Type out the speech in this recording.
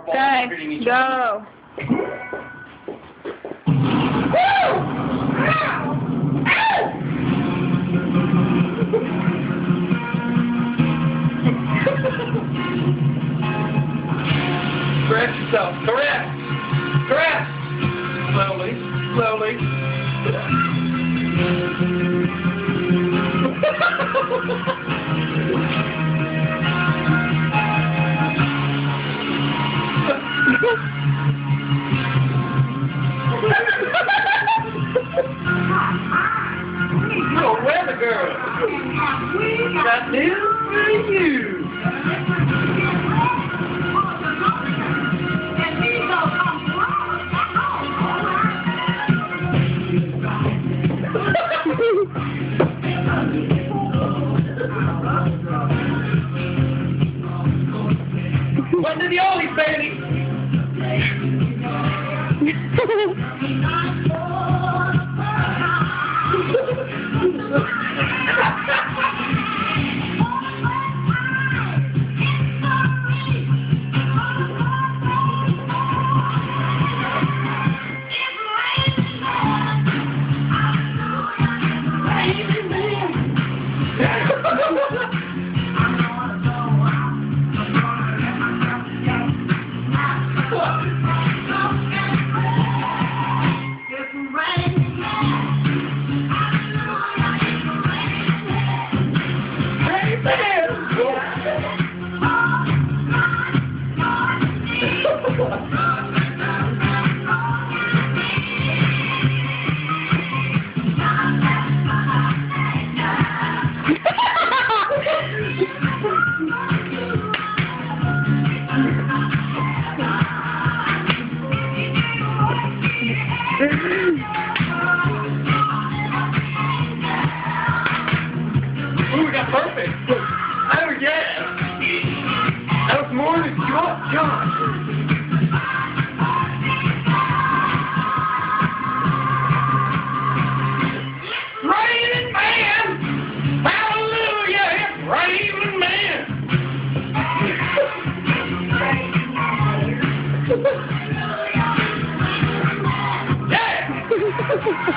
Okay, go. Correct yourself. Correct. Correct. Slowly. Slowly. You're a weather girl. Got news for you. What did the ollie, baby? Ooh, we got perfect. Oh, yeah. That was more than you want, John. Raining man. Hallelujah. It's raining man. Yeah.